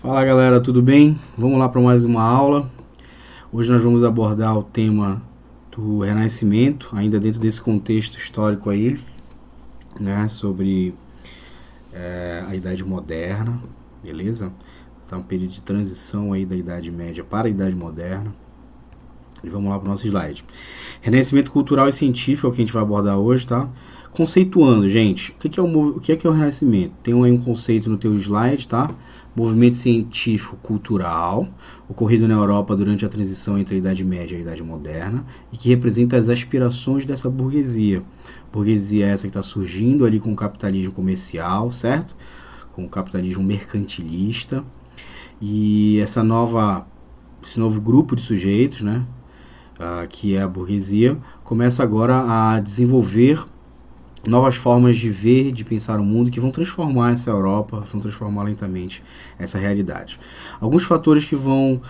Fala galera, tudo bem? Vamos lá para mais uma aula. Hoje nós vamos abordar o tema do Renascimento, ainda dentro desse contexto histórico aí, né, sobre a Idade Moderna, beleza? Está um período de transição aí da Idade Média para a Idade Moderna. E vamos lá para o nosso slide. Renascimento cultural e científico é o que a gente vai abordar hoje, tá? Conceituando, gente, o que é o Renascimento? Tem aí um conceito no teu slide, tá? Movimento científico cultural ocorrido na Europa durante a transição entre a Idade Média e a Idade Moderna e que representa as aspirações dessa burguesia. Burguesia essa que está surgindo ali com o capitalismo comercial, certo? Com o capitalismo mercantilista e esse novo grupo de sujeitos, né? Que é a burguesia, começa agora a desenvolver novas formas de ver, de pensar o mundo que vão transformar essa Europa, vão transformar lentamente essa realidade. Alguns fatores que vão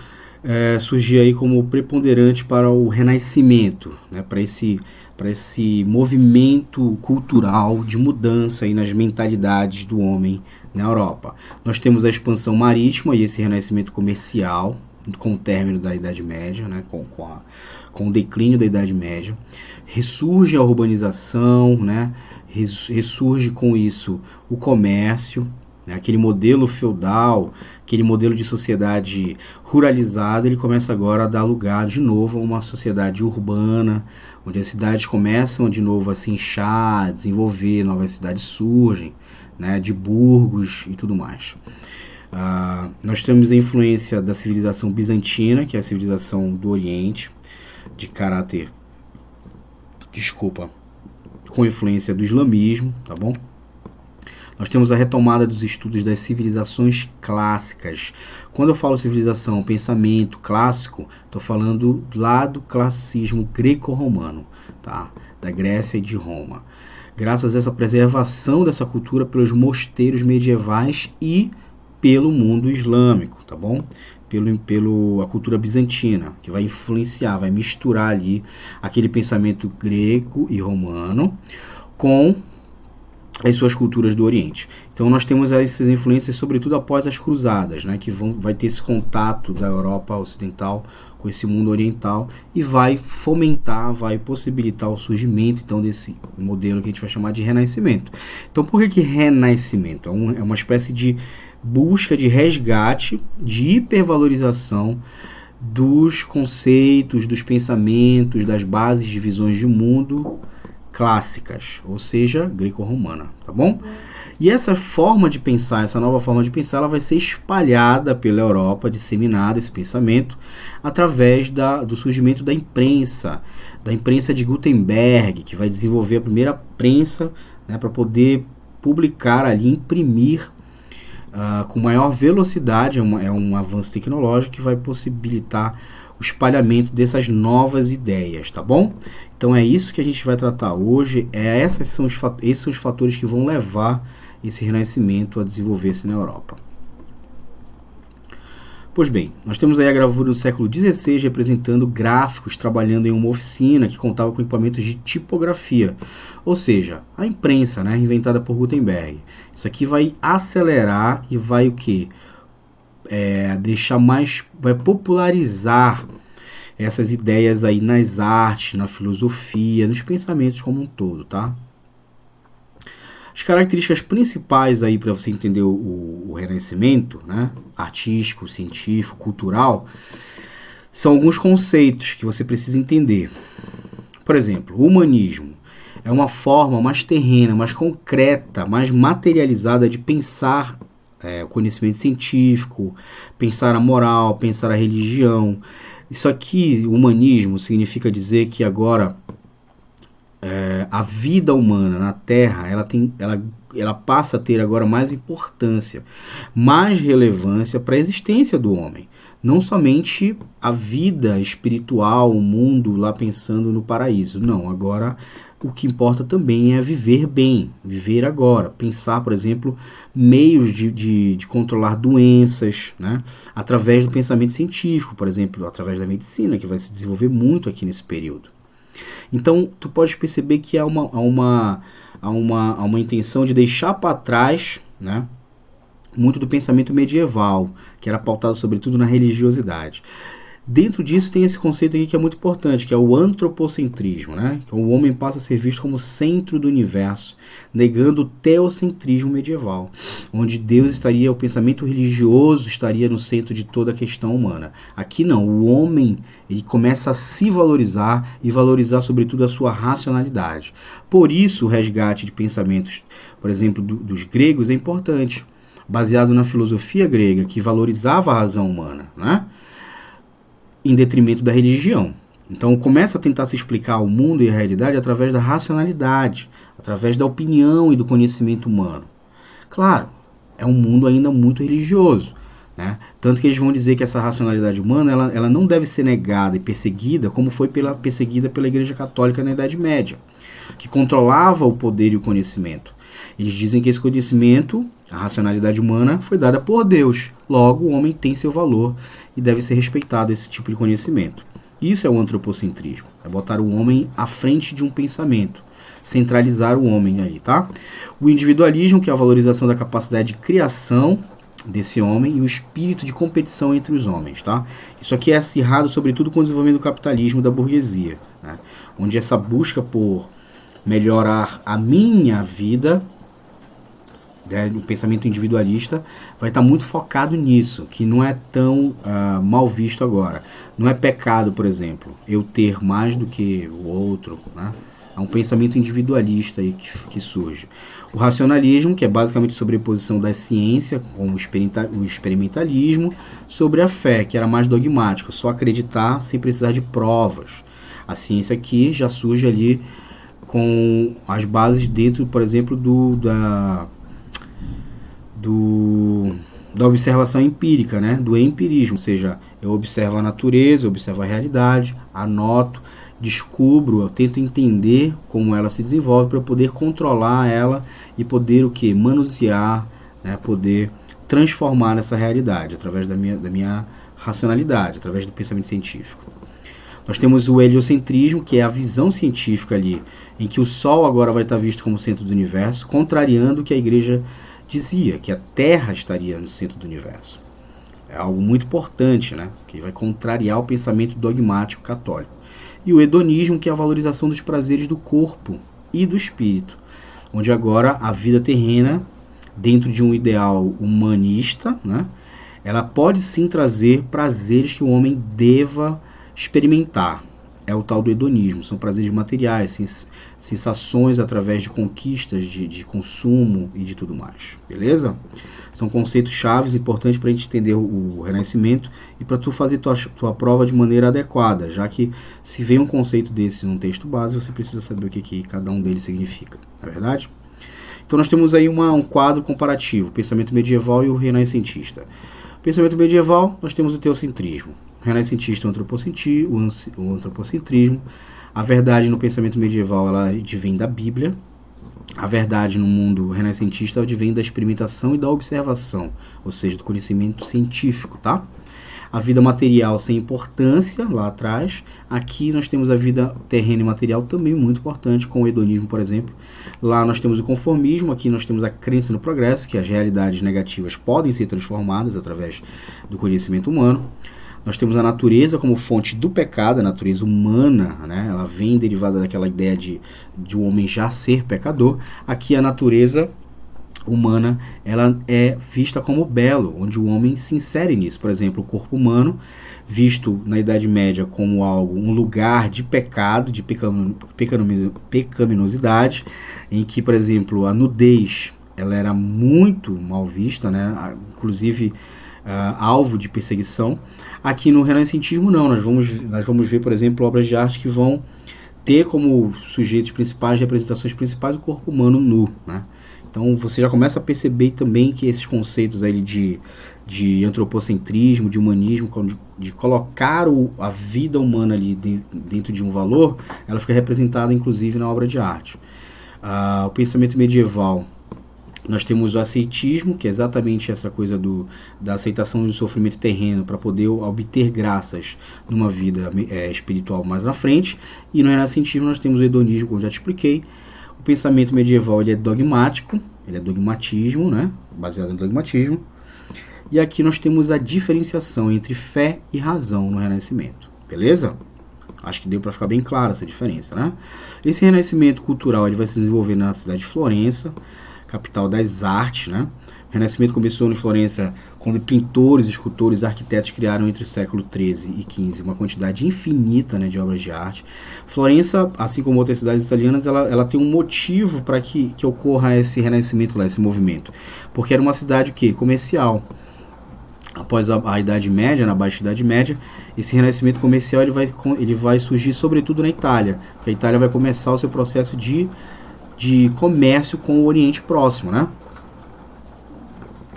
surgir aí como preponderantes para o renascimento, né, para esse movimento cultural de mudança aí nas mentalidades do homem na Europa. Nós temos a expansão marítima e esse renascimento comercial, com o término da Idade Média, né, com o declínio da Idade Média. Ressurge a urbanização, né, ressurge com isso o comércio, né, aquele modelo feudal, aquele modelo de sociedade ruralizada, ele começa agora a dar lugar de novo a uma sociedade urbana, onde as cidades começam de novo a se inchar, a desenvolver, novas cidades surgem, né, de burgos e tudo mais. Nós temos a influência da civilização bizantina, que é a civilização do Oriente, de caráter, com influência do islamismo, tá bom? Nós temos a retomada dos estudos das civilizações clássicas. Quando eu falo civilização, pensamento clássico, estou falando lá do classicismo greco-romano, tá? Da Grécia e de Roma. Graças a essa preservação dessa cultura pelos mosteiros medievais e pelo mundo islâmico, tá bom? Pela cultura bizantina, que vai influenciar, vai misturar ali aquele pensamento grego e romano com as suas culturas do Oriente. Então nós temos essas influências, sobretudo após as cruzadas, né, que vai ter esse contato da Europa ocidental com esse mundo oriental e vai fomentar, vai possibilitar o surgimento então desse modelo que a gente vai chamar de renascimento. Então por que renascimento? É uma espécie de busca de resgate, de hipervalorização dos conceitos, dos pensamentos, das bases de visões de mundo clássicas, ou seja, greco-romana, tá bom? E essa forma de pensar, essa nova forma de pensar, ela vai ser espalhada pela Europa, disseminada esse pensamento, através do surgimento da imprensa de Gutenberg, que vai desenvolver a primeira prensa, né, para poder publicar ali, imprimir com maior velocidade, é um avanço tecnológico que vai possibilitar o espalhamento dessas novas ideias, tá bom? Então é isso que a gente vai tratar hoje, esses são os fatores que vão levar esse renascimento a desenvolver-se na Europa. Pois bem, nós temos aí a gravura do século XVI representando gráficos trabalhando em uma oficina que contava com equipamentos de tipografia, ou seja, a imprensa, né, inventada por Gutenberg. Isso aqui vai acelerar e vai o quê? Vai popularizar essas ideias aí nas artes, na filosofia, nos pensamentos como um todo, tá? As características principais aí para você entender o Renascimento, né, artístico, científico, cultural, são alguns conceitos que você precisa entender. Por exemplo, o humanismo é uma forma mais terrena, mais concreta, mais materializada de pensar o conhecimento científico, pensar a moral, pensar a religião. Isso aqui, humanismo, significa dizer que agora a vida humana na Terra ela passa a ter agora mais importância, mais relevância para a existência do homem. Não somente a vida espiritual, o mundo lá pensando no paraíso. Não, agora o que importa também é viver bem, viver agora. Pensar, por exemplo, meios de controlar doenças, né? Através do pensamento científico, por exemplo, através da medicina, que vai se desenvolver muito aqui nesse período. Então, tu pode perceber que há uma intenção de deixar para trás, né, muito do pensamento medieval, que era pautado sobretudo na religiosidade. Dentro disso tem esse conceito aqui que é muito importante, que é o antropocentrismo, né? Que o homem passa a ser visto como centro do universo, negando o teocentrismo medieval, onde Deus estaria, o pensamento religioso estaria no centro de toda a questão humana. Aqui não, o homem ele começa a se valorizar e valorizar sobretudo a sua racionalidade. Por isso o resgate de pensamentos, por exemplo, dos gregos é importante, baseado na filosofia grega, que valorizava a razão humana, né? Em detrimento da religião. Então começa a tentar se explicar o mundo e a realidade através da racionalidade, através da opinião e do conhecimento humano. Claro, é um mundo ainda muito religioso, né? Tanto que eles vão dizer que essa racionalidade humana ela não deve ser negada e perseguida como foi perseguida pela Igreja Católica na Idade Média, que controlava o poder e o conhecimento. Eles dizem que esse conhecimento, a racionalidade humana, foi dada por Deus. Logo, o homem tem seu valor e deve ser respeitado esse tipo de conhecimento. Isso é o antropocentrismo. É botar o homem à frente de um pensamento. Centralizar o homem aí, tá? O individualismo, que é a valorização da capacidade de criação desse homem e o espírito de competição entre os homens, tá? Isso aqui é acirrado sobretudo com o desenvolvimento do capitalismo da burguesia, né? Onde essa busca por melhorar a minha vida, o pensamento individualista vai estar muito focado nisso, que não é tão mal visto agora. Não é pecado, por exemplo, eu ter mais do que o outro, né? É um pensamento individualista aí que surge. O racionalismo, que é basicamente a sobreposição da ciência com o experimentalismo sobre a fé, que era mais dogmático, só acreditar sem precisar de provas. A ciência aqui já surge ali com as bases dentro, por exemplo, da observação empírica, né? Do empirismo, ou seja, eu observo a natureza, eu observo a realidade, anoto, descubro, eu tento entender como ela se desenvolve para poder controlar ela e poder o que? Manusear, né? Poder transformar essa realidade através da minha racionalidade, através do pensamento científico. Nós temos o heliocentrismo, que é a visão científica ali, em que o Sol agora vai estar visto como centro do universo, contrariando o que a Igreja dizia, que a Terra estaria no centro do universo. É algo muito importante, né? Que vai contrariar o pensamento dogmático católico. E o hedonismo, que é a valorização dos prazeres do corpo e do espírito, onde agora a vida terrena, dentro de um ideal humanista, né? Ela pode sim trazer prazeres que o homem deva experimentar. É o tal do hedonismo, são prazeres materiais, sensações através de conquistas, de consumo e de tudo mais, beleza? São conceitos chaves importantes para a gente entender o Renascimento e para tu fazer tua prova de maneira adequada, já que se vem um conceito desse num texto base, você precisa saber o que cada um deles significa, não é verdade? Então nós temos aí um quadro comparativo, o pensamento medieval e o renascentista. Pensamento medieval, nós temos o teocentrismo. O renascentista, o antropocentrismo. A verdade no pensamento medieval, ela advém da Bíblia. A verdade no mundo renascentista advém da experimentação e da observação, ou seja, do conhecimento científico, tá? A vida material sem importância, lá atrás. Aqui nós temos a vida terrena e material também muito importante, com o hedonismo, por exemplo. Lá nós temos o conformismo, aqui nós temos a crença no progresso, que as realidades negativas podem ser transformadas através do conhecimento humano. Nós temos a natureza como fonte do pecado, a natureza humana, né? Ela vem derivada daquela ideia de o homem já ser pecador. Aqui a natureza humana, ela é vista como belo, onde o homem se insere nisso. Por exemplo, o corpo humano, visto na Idade Média como um lugar de pecado, de pecaminosidade, em que, por exemplo, a nudez ela era muito mal vista, né? Inclusive alvo de perseguição. Aqui no renascentismo não, nós vamos ver, por exemplo, obras de arte que vão ter como sujeitos principais, representações principais, o corpo humano nu, né? Então você já começa a perceber também que esses conceitos aí de antropocentrismo, de humanismo, de colocar a vida humana ali dentro de um valor, ela fica representada inclusive na obra de arte. O pensamento medieval, nós temos o asceitismo, que é exatamente essa coisa da aceitação do sofrimento terreno para poder obter graças numa vida espiritual mais na frente. E no renascentismo nós temos o hedonismo, como eu já te expliquei. O pensamento medieval ele é dogmático, ele é dogmatismo, né? Baseado em dogmatismo. E aqui nós temos a diferenciação entre fé e razão no Renascimento. Beleza? Acho que deu para ficar bem clara essa diferença, né? Esse renascimento cultural ele vai se desenvolver na cidade de Florença, capital das artes, né? O Renascimento começou em Florença quando pintores, escultores, arquitetos criaram entre o século XIII e XV uma quantidade infinita, né, de obras de arte. Florença, assim como outras cidades italianas, ela tem um motivo para que ocorra esse renascimento lá, esse movimento. Porque era uma cidade comercial. Após a Idade Média, na Baixa Idade Média, esse renascimento comercial ele vai surgir sobretudo na Itália, porque a Itália vai começar o seu processo de comércio com o Oriente Próximo, né?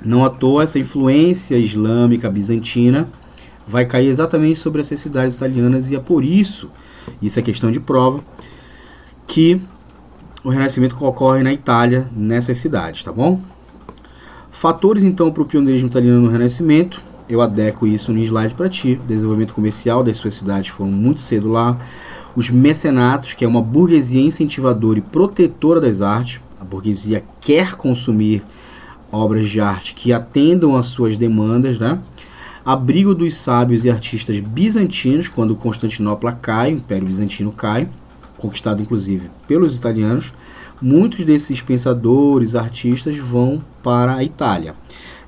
Não à toa, essa influência islâmica bizantina vai cair exatamente sobre essas cidades italianas, e é por isso é questão de prova, que o renascimento ocorre na Itália, nessas cidades, tá bom? Fatores, então, para o pioneirismo italiano no Renascimento, eu adequo isso no slide para ti. O desenvolvimento comercial das suas cidades foram muito cedo lá. Os mecenatos, que é uma burguesia incentivadora e protetora das artes. A burguesia quer consumir obras de arte que atendam às suas demandas, né? Abrigo dos sábios e artistas bizantinos, quando Constantinopla cai, o Império Bizantino cai, conquistado inclusive pelos italianos. Muitos desses pensadores, artistas vão para a Itália.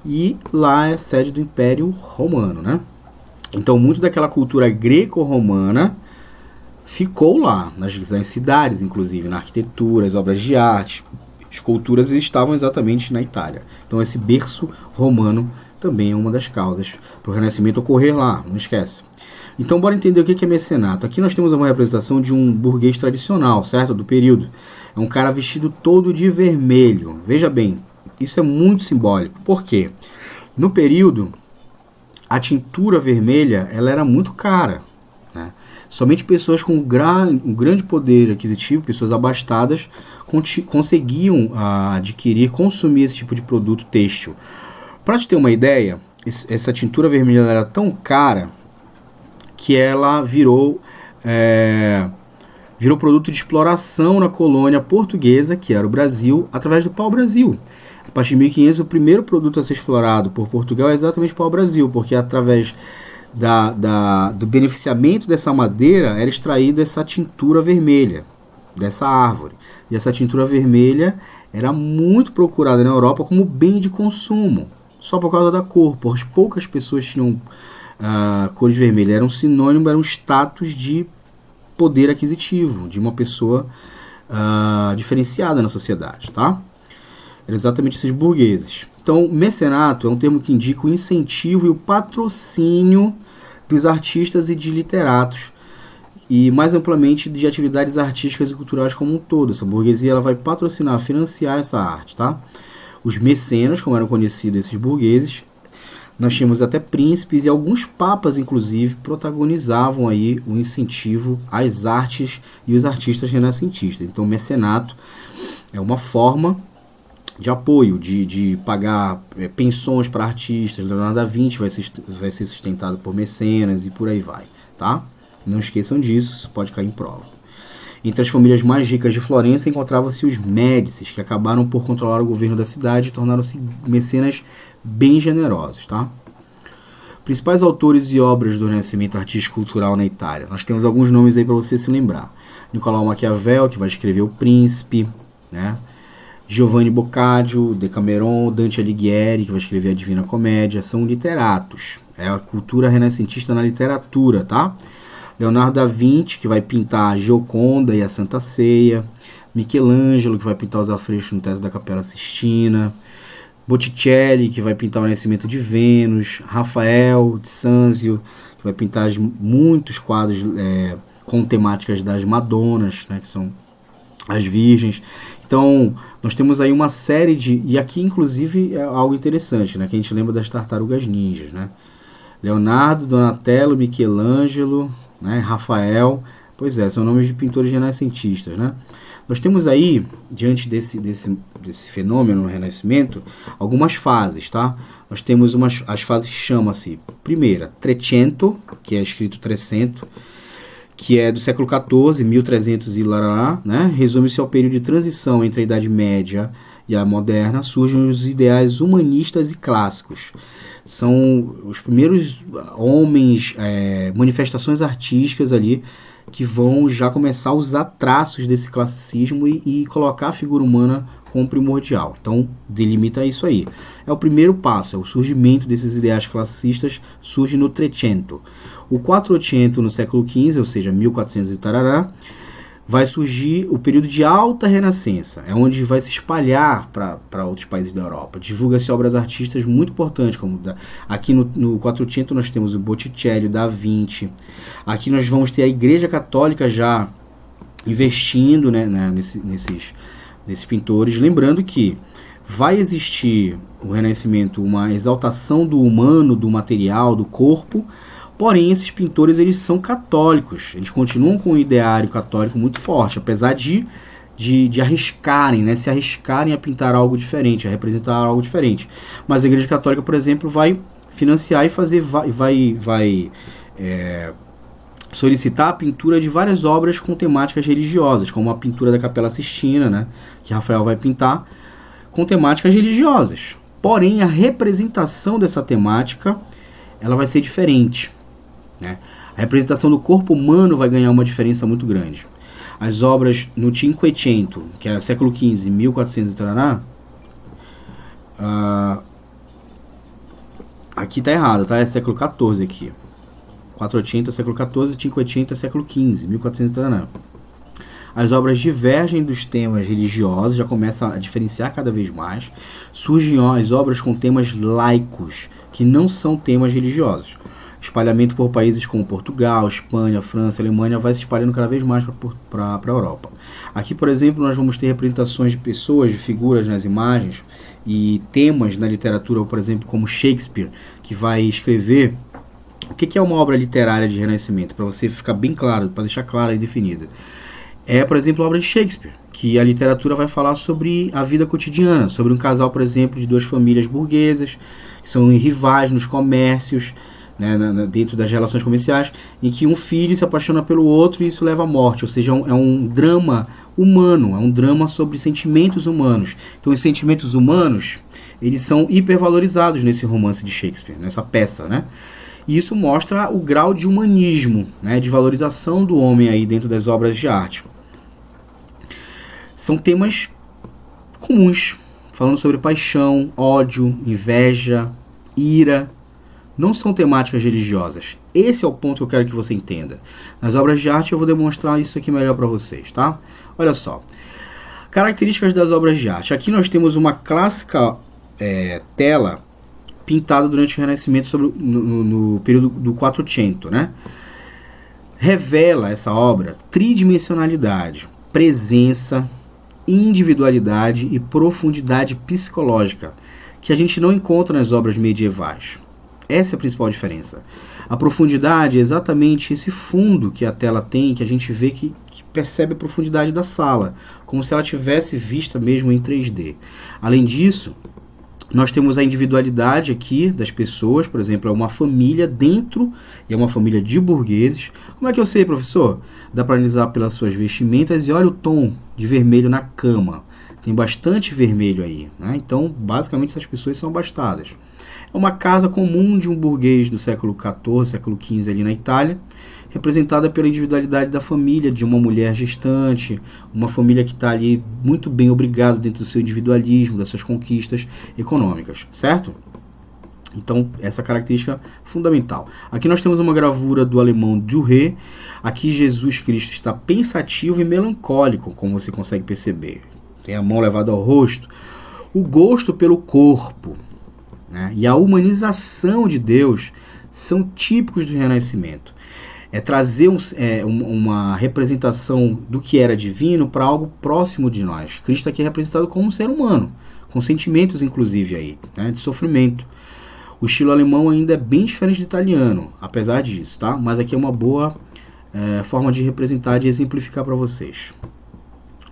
E lá é sede do Império Romano, né? Então, muito daquela cultura greco-romana ficou lá, nas cidades, inclusive, na arquitetura, as obras de arte, esculturas estavam exatamente na Itália. Então, esse berço romano também é uma das causas para o Renascimento ocorrer lá, não esquece. Então, bora entender o que é mecenato. Aqui nós temos uma representação de um burguês tradicional, certo? Do período. É um cara vestido todo de vermelho. Veja bem, isso é muito simbólico. Por quê? No período, a tintura vermelha ela era muito cara, né? Somente pessoas com um grande poder aquisitivo, pessoas abastadas, conseguiam adquirir, consumir esse tipo de produto têxtil. Para te ter uma ideia, essa tintura vermelha era tão cara que ela virou produto de exploração na colônia portuguesa, que era o Brasil, através do pau-brasil. A partir de 1500, o primeiro produto a ser explorado por Portugal é exatamente o pau-brasil, porque através do beneficiamento dessa madeira era extraída essa tintura vermelha dessa árvore. E essa tintura vermelha era muito procurada na Europa como bem de consumo, só por causa da cor, porque poucas pessoas tinham cores vermelhas. Era um sinônimo, era um status de poder aquisitivo, de uma pessoa diferenciada na sociedade, tá? Eram exatamente esses burgueses. Então, mecenato é um termo que indica o incentivo e o patrocínio dos artistas e de literatos, e mais amplamente de atividades artísticas e culturais como um todo. Essa burguesia ela vai patrocinar, financiar essa arte, tá? Os mecenas, como eram conhecidos esses burgueses, nós tínhamos até príncipes e alguns papas, inclusive, protagonizavam aí o incentivo às artes e os artistas renascentistas. Então, o mecenato é uma forma de apoio, de pagar pensões para artistas. Leonardo da Vinci vai ser sustentado por mecenas e por aí vai, tá? Não esqueçam disso, isso pode cair em prova. Entre as famílias mais ricas de Florença encontravam-se os Médicis, que acabaram por controlar o governo da cidade e tornaram-se mecenas bem generosos, tá? Principais autores e obras do Renascimento artístico cultural na Itália. Nós temos alguns nomes aí para você se lembrar. Nicolau Maquiavel, que vai escrever O Príncipe, né? Giovanni Boccaccio, Decameron, Dante Alighieri, que vai escrever a Divina Comédia, são literatos. É a cultura renascentista na literatura, tá? Leonardo da Vinci, que vai pintar a Gioconda e a Santa Ceia. Michelangelo, que vai pintar os afrescos no teto da Capela Sistina. Botticelli, que vai pintar o Nascimento de Vênus. Rafael de Sanzio, que vai pintar muitos quadros com temáticas das Madonas, né, que são as Virgens. Então, nós temos aí uma série de... E aqui, inclusive, é algo interessante, né, que a gente lembra das Tartarugas Ninjas, né? Leonardo, Donatello, Michelangelo, né, Rafael, pois é, são nomes de pintores renascentistas, né? Nós temos aí, diante desse fenômeno no Renascimento, algumas fases, tá? Nós temos as fases que chamam-se, primeira, Trecento, que é escrito 300, que é do século XIV, 1300 e larará, né? Resume-se ao período de transição entre a Idade Média e a moderna, surgem os ideais humanistas e clássicos. São os primeiros homens, manifestações artísticas ali, que vão já começar a usar traços desse classicismo e colocar a figura humana como primordial. Então, delimita isso aí. É o primeiro passo, é o surgimento desses ideais classicistas, surge no Trecento. O Quattrocento no século XV, ou seja, 1400 e tarará, vai surgir o período de alta renascença, é onde vai se espalhar para outros países da Europa. Divulga-se obras artísticas muito importantes, como aqui no Quattrocento nós temos o Botticelli, o Da Vinci. Aqui nós vamos ter a Igreja Católica já investindo, né, nesses pintores. Lembrando que vai existir o Renascimento, uma exaltação do humano, do material, do corpo. Porém, esses pintores, eles são católicos, eles continuam com um ideário católico muito forte, apesar de arriscarem, né, se arriscarem a pintar algo diferente, a representar algo diferente. Mas a Igreja Católica, por exemplo, vai financiar e fazer, vai solicitar a pintura de várias obras com temáticas religiosas, como a pintura da Capela Sistina, né, que Rafael vai pintar, com temáticas religiosas. Porém, a representação dessa temática, ela vai ser diferente. Né? A representação do corpo humano vai ganhar uma diferença muito grande. As obras no Cinquecento, que é século XV, 1400 e tarará, aqui tá errado, tá? É século XIV aqui. Quattrocento é século XIV, Cinquecento é século XV, 1400 e tarará. As obras divergem dos temas religiosos, já começa a diferenciar cada vez mais. Surgem as obras com temas laicos, que não são temas religiosos. Espalhamento por países como Portugal, Espanha, França, Alemanha vai se espalhando cada vez mais para a Europa. Aqui, por exemplo, nós vamos ter representações de pessoas, de figuras nas imagens e temas na literatura, por exemplo, como Shakespeare, que vai escrever. O que é uma obra literária de Renascimento? Para você ficar bem claro, para deixar clara e definida. É, por exemplo, a obra de Shakespeare, que a literatura vai falar sobre a vida cotidiana, sobre um casal, por exemplo, de duas famílias burguesas, que são rivais nos comércios, né, dentro das relações comerciais, em que um filho se apaixona pelo outro e isso leva à morte, ou seja, é um drama humano, é um drama sobre sentimentos humanos. Então os sentimentos humanos, eles são hipervalorizados nesse romance de Shakespeare, nessa peça, né? E isso mostra o grau de humanismo, né, de valorização do homem aí dentro das obras de arte. São temas comuns, falando sobre paixão, ódio, inveja, ira. Não são temáticas religiosas. Esse é o ponto que eu quero que você entenda. Nas obras de arte eu vou demonstrar isso aqui melhor para vocês, tá? Olha só. Características das obras de arte. Aqui nós temos uma clássica tela pintada durante o Renascimento no período do Quattrocento, né? Revela essa obra tridimensionalidade, presença, individualidade e profundidade psicológica, que a gente não encontra nas obras medievais. Essa é a principal diferença. A profundidade é exatamente esse fundo que a tela tem, que a gente vê que percebe a profundidade da sala, como se ela tivesse vista mesmo em 3D. Além disso, nós temos a individualidade aqui das pessoas, por exemplo, é uma família dentro, e é uma família de burgueses. Como é que eu sei, professor? Dá para analisar pelas suas vestimentas e olha o tom de vermelho na cama. Tem bastante vermelho aí, né? Então, basicamente, essas pessoas são abastadas. É uma casa comum de um burguês do século XIV, século XV ali na Itália, representada pela individualidade da família, de uma mulher gestante, uma família que está ali muito bem obrigada dentro do seu individualismo, das suas conquistas econômicas, certo? Então, essa característica é fundamental. Aqui nós temos uma gravura do alemão Dürer. Aqui Jesus Cristo está pensativo e melancólico, como você consegue perceber. Tem a mão levada ao rosto. O gosto pelo corpo, né, e a humanização de Deus são típicos do Renascimento. É trazer uma representação do que era divino para algo próximo de nós. Cristo aqui é representado como um ser humano, com sentimentos inclusive aí, né, de sofrimento. O estilo alemão ainda é bem diferente do italiano, apesar disso, tá? Mas aqui é uma boa forma de representar, de exemplificar para vocês.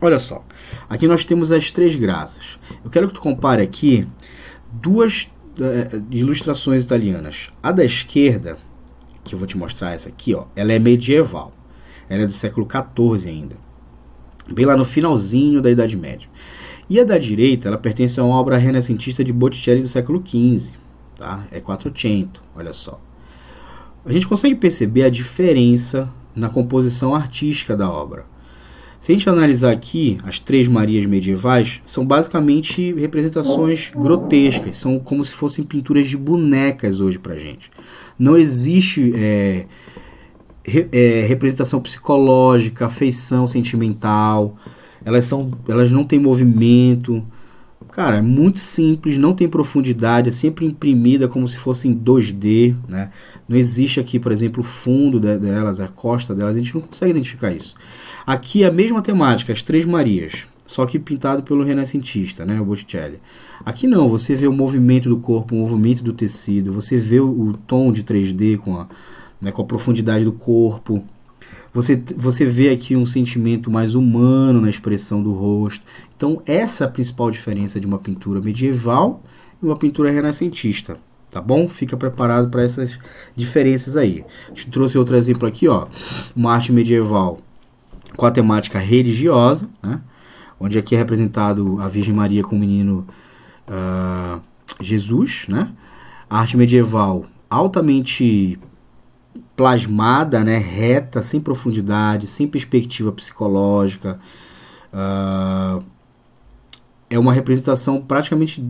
Olha só, aqui nós temos as três graças. Eu quero que tu compare aqui duas ilustrações italianas. A da esquerda, que eu vou te mostrar essa aqui, ó, ela é medieval. Ela é do século XIV ainda, bem lá no finalzinho da Idade Média. E a da direita, ela pertence a uma obra renascentista de Botticelli do século XV, tá? É Quattrocento, olha só. A gente consegue perceber a diferença na composição artística da obra. Se a gente analisar aqui, as Três Marias medievais são basicamente representações grotescas, são como se fossem pinturas de bonecas hoje pra gente. Não existe representação psicológica, afeição sentimental, elas não têm movimento. Cara, é muito simples, não tem profundidade, é sempre imprimida como se fosse em 2D, né? Não existe aqui, por exemplo, o fundo delas, a costa delas, a gente não consegue identificar isso. Aqui é a mesma temática, as Três Marias, só que pintado pelo renascentista, né, o Botticelli. Aqui não, você vê o movimento do corpo, o movimento do tecido, você vê o tom de 3D com a profundidade do corpo. Você vê aqui um sentimento mais humano na expressão do rosto. Então, essa é a principal diferença de uma pintura medieval e uma pintura renascentista. Tá bom? Fica preparado para essas diferenças aí. A gente trouxe outro exemplo aqui, ó. Uma arte medieval com a temática religiosa, né? Onde aqui é representado a Virgem Maria com o menino Jesus, né? A arte medieval altamente plasmada, né, reta, sem profundidade, sem perspectiva psicológica. É uma representação praticamente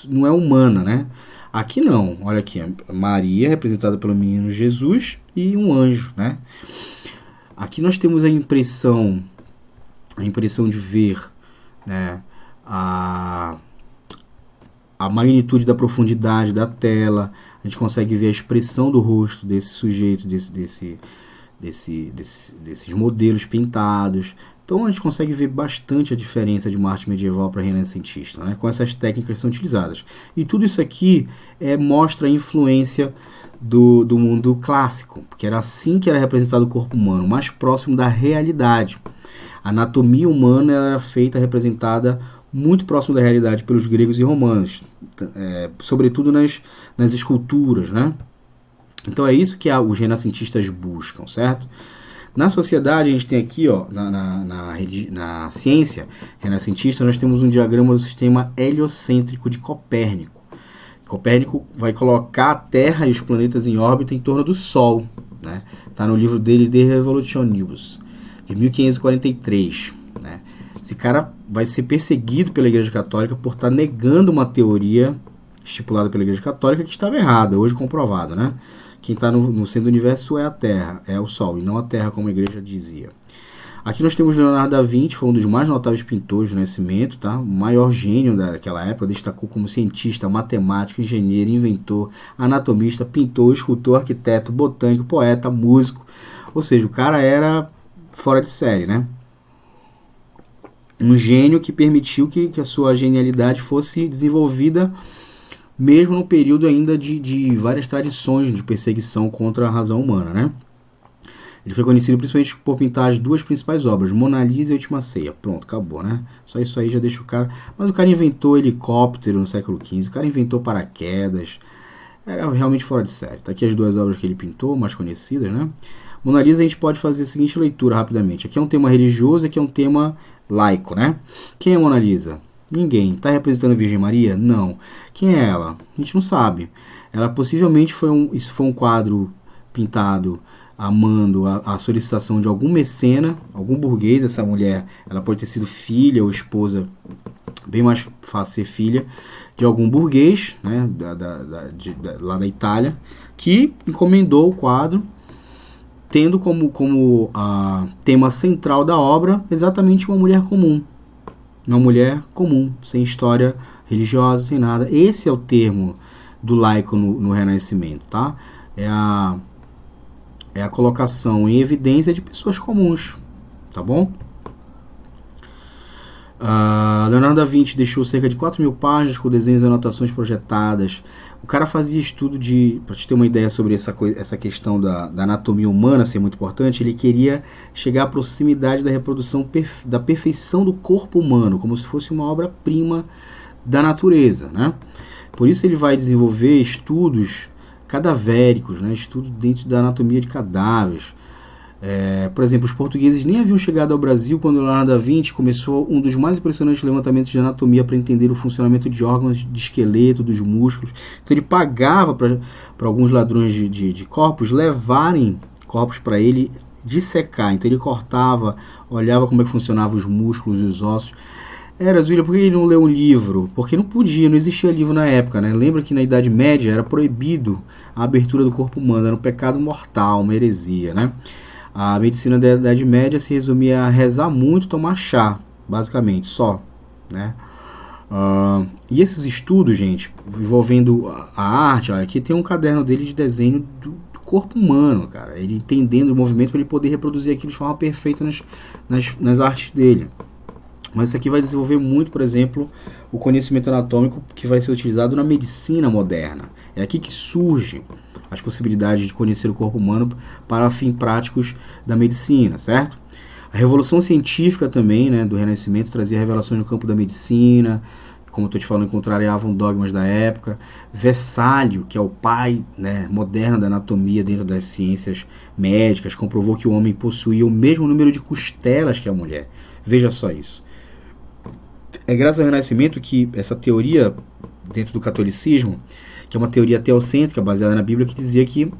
não é humana, né? Aqui não, olha aqui, Maria representada pelo menino Jesus e um anjo, né? Aqui nós temos a impressão de ver, né, a magnitude da profundidade da tela. A gente consegue ver a expressão do rosto desse sujeito, desses modelos pintados. Então a gente consegue ver bastante a diferença de uma arte medieval para renascentista, né, com essas técnicas que são utilizadas. E tudo isso aqui mostra a influência do mundo clássico, porque era assim que era representado o corpo humano, mais próximo da realidade. A anatomia humana era feita, representada muito próximo da realidade pelos gregos e romanos, sobretudo nas esculturas, né? Então é isso que os renascentistas buscam, certo? Na sociedade, a gente tem aqui, ó, na ciência renascentista, nós temos um diagrama do sistema heliocêntrico de Copérnico. Copérnico vai colocar a Terra e os planetas em órbita em torno do Sol, né? Tá no livro dele, De Revolutionibus, de 1543, né? Esse cara vai ser perseguido pela Igreja Católica por estar negando uma teoria estipulada pela Igreja Católica que estava errada, hoje comprovada, né? Quem está no centro do universo é a Terra, é o Sol, e não a Terra, como a Igreja dizia. Aqui nós temos Leonardo da Vinci, foi um dos mais notáveis pintores do Renascimento, tá? O maior gênio daquela época, destacou como cientista, matemático, engenheiro, inventor, anatomista, pintor, escultor, arquiteto, botânico, poeta, músico. Ou seja, o cara era fora de série, né? Um gênio que permitiu que a sua genialidade fosse desenvolvida mesmo no período ainda de várias tradições de perseguição contra a razão humana, né? Ele foi conhecido principalmente por pintar as duas principais obras, Mona Lisa e a Última Ceia. Pronto, acabou, né? Só isso aí já deixa o cara... Mas o cara inventou helicóptero no século XV, o cara inventou paraquedas, era realmente fora de série. Tá aqui as duas obras que ele pintou, mais conhecidas, né? Mona Lisa, a gente pode fazer a seguinte leitura rapidamente. Aqui é um tema religioso, aqui é um tema laico, né? Quem é Mona Lisa? Ninguém. Está representando a Virgem Maria? Não. Quem é ela? A gente não sabe. Ela possivelmente isso foi um quadro pintado amando a solicitação de algum mecena, algum burguês. Essa mulher, ela pode ter sido filha ou esposa, bem mais fácil ser filha, de algum burguês, né, lá da Itália, que encomendou o quadro, tendo como tema central da obra exatamente uma mulher comum. Uma mulher comum, sem história religiosa, sem nada. Esse é o termo do laico no Renascimento, tá? É a colocação em evidência de pessoas comuns, tá bom? Leonardo da Vinci deixou cerca de 4.000 páginas com desenhos e anotações projetadas. O cara fazia estudo para te ter uma ideia sobre essa questão da anatomia humana ser muito importante. Ele queria chegar à proximidade da reprodução da perfeição do corpo humano, como se fosse uma obra-prima da natureza, né? Por isso ele vai desenvolver estudos cadavéricos, né? Estudos dentro da anatomia de cadáveres, Por exemplo, os portugueses nem haviam chegado ao Brasil quando Leonardo da Vinci começou um dos mais impressionantes levantamentos de anatomia para entender o funcionamento de órgãos, de esqueleto, dos músculos. Então ele pagava para alguns ladrões de corpos levarem corpos para ele dissecar. Então ele cortava, olhava como é que funcionavam os músculos e os ossos. Zúlia, por que ele não leu um livro? Porque não podia, não existia livro na época, né? Lembra que na Idade Média era proibido a abertura do corpo humano, era um pecado mortal, uma heresia, né? A medicina da Idade Média se resumia a rezar muito e tomar chá, basicamente, só, né? E esses estudos, gente, envolvendo a arte, olha, aqui tem um caderno dele de desenho do corpo humano, cara. Ele entendendo o movimento para ele poder reproduzir aquilo de forma perfeita nas artes dele. Mas isso aqui vai desenvolver muito, por exemplo, o conhecimento anatômico que vai ser utilizado na medicina moderna. É aqui que surgem as possibilidades de conhecer o corpo humano para fins práticos da medicina, certo? A revolução científica também, né, do Renascimento, trazia revelações no campo da medicina, como eu estou te falando, contrariavam dogmas da época. Vesálio, que é o pai, né, moderno da anatomia dentro das ciências médicas, comprovou que o homem possuía o mesmo número de costelas que a mulher. Veja só isso. É graças ao Renascimento que essa teoria dentro do catolicismo, que é uma teoria teocêntrica baseada na Bíblia, que dizia que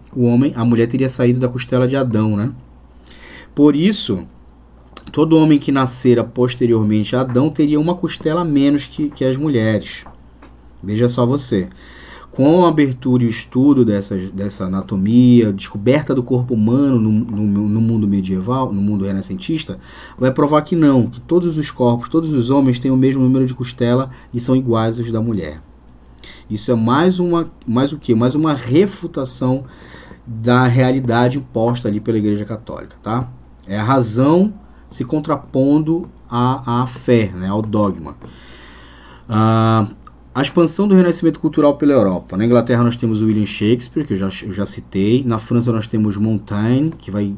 a mulher teria saído da costela de Adão, né? Por isso, todo homem que nascera posteriormente a Adão teria uma costela a menos que as mulheres. Veja só você. Com a abertura e o estudo dessa anatomia, descoberta do corpo humano no mundo medieval, no mundo renascentista, vai provar que não, que todos os corpos, todos os homens têm o mesmo número de costela e são iguais aos da mulher. Isso é mais o quê? Mais uma refutação da realidade imposta ali pela Igreja Católica, tá? É a razão se contrapondo à fé, né, ao dogma. A expansão do renascimento cultural pela Europa. Na Inglaterra nós temos o William Shakespeare, que eu já citei. Na França nós temos Montaigne, que vai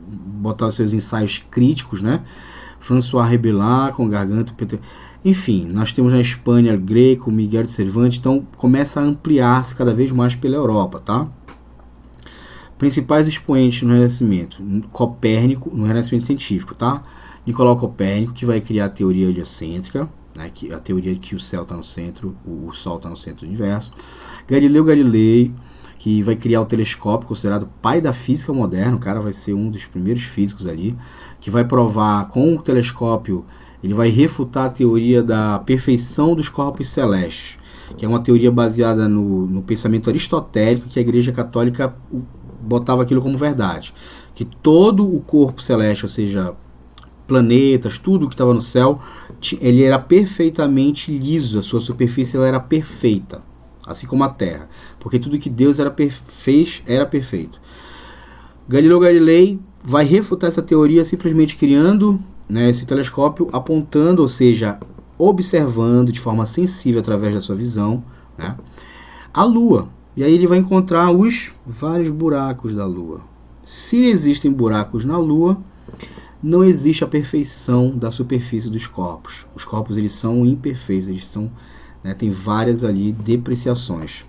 botar os seus ensaios críticos, né? François Rabelais, com Gargantua, enfim, nós temos na Espanha Greco, Miguel de Cervantes. Então começa a ampliar-se cada vez mais pela Europa, tá? Principais expoentes no Renascimento. Copérnico, no Renascimento científico, tá? Nicolau Copérnico, que vai criar a teoria heliocêntrica, né, que a teoria de que o céu está no centro, o Sol está no centro do universo. Galileu Galilei, que vai criar o telescópio, considerado pai da física moderna. O cara vai ser um dos primeiros físicos ali, que vai provar com o telescópio, ele vai refutar a teoria da perfeição dos corpos celestes, que é uma teoria baseada no pensamento aristotélico, que a Igreja Católica botava aquilo como verdade, que todo o corpo celeste, ou seja, planetas, tudo que estava no céu, ele era perfeitamente liso, a sua superfície ela era perfeita, assim como a Terra, porque tudo que Deus fez era perfeito. Galileu Galilei vai refutar essa teoria simplesmente criando, né, esse telescópio, apontando, ou seja, observando de forma sensível através da sua visão, né, a Lua. E aí ele vai encontrar os vários buracos da Lua. Se existem buracos na Lua, não existe a perfeição da superfície dos corpos. Os corpos eles são imperfeitos, eles são, né, tem várias ali depreciações.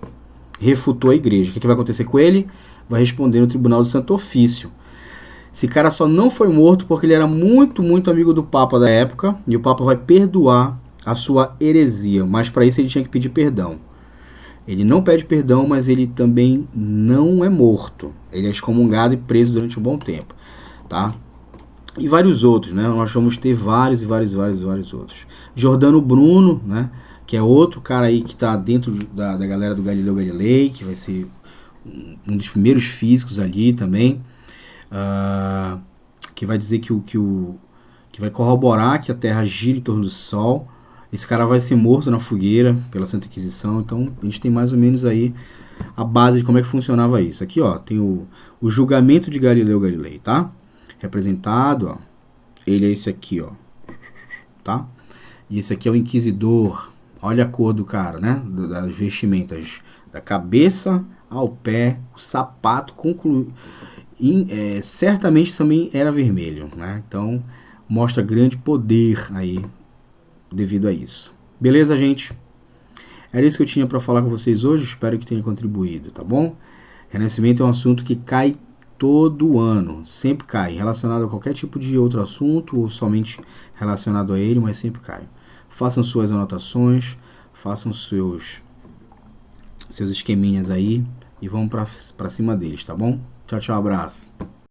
Refutou a igreja. O que vai acontecer com ele? Vai responder no Tribunal do Santo Ofício. Esse cara só não foi morto porque ele era muito, muito amigo do Papa da época, e o Papa vai perdoar a sua heresia, mas para isso ele tinha que pedir perdão. Ele não pede perdão, mas ele também não é morto. Ele é excomungado e preso durante um bom tempo, tá? E vários outros, né? Nós vamos ter vários outros. Giordano Bruno, né? Que é outro cara aí que está dentro da galera do Galileu Galilei, que vai ser um dos primeiros físicos ali também, que vai dizer que vai corroborar que a Terra gira em torno do Sol. Esse cara vai ser morto na fogueira pela Santa Inquisição. Então a gente tem mais ou menos aí a base de como é que funcionava isso. Aqui, ó, tem o julgamento de Galileu Galilei, tá? Representado, ó, ele é esse aqui, ó, tá? E esse aqui é o inquisidor. Olha a cor do cara, né? Das vestimentas, da cabeça ao pé, o sapato certamente também era vermelho, né? Então mostra grande poder aí devido a isso. Beleza, gente? Era isso que eu tinha para falar com vocês hoje. Espero que tenha contribuído, tá bom? Renascimento é um assunto que cai todo ano, sempre cai, relacionado a qualquer tipo de outro assunto ou somente relacionado a ele, mas sempre cai. Façam suas anotações, façam seus esqueminhas aí e vamos pra cima deles, tá bom? Tchau, tchau, abraço.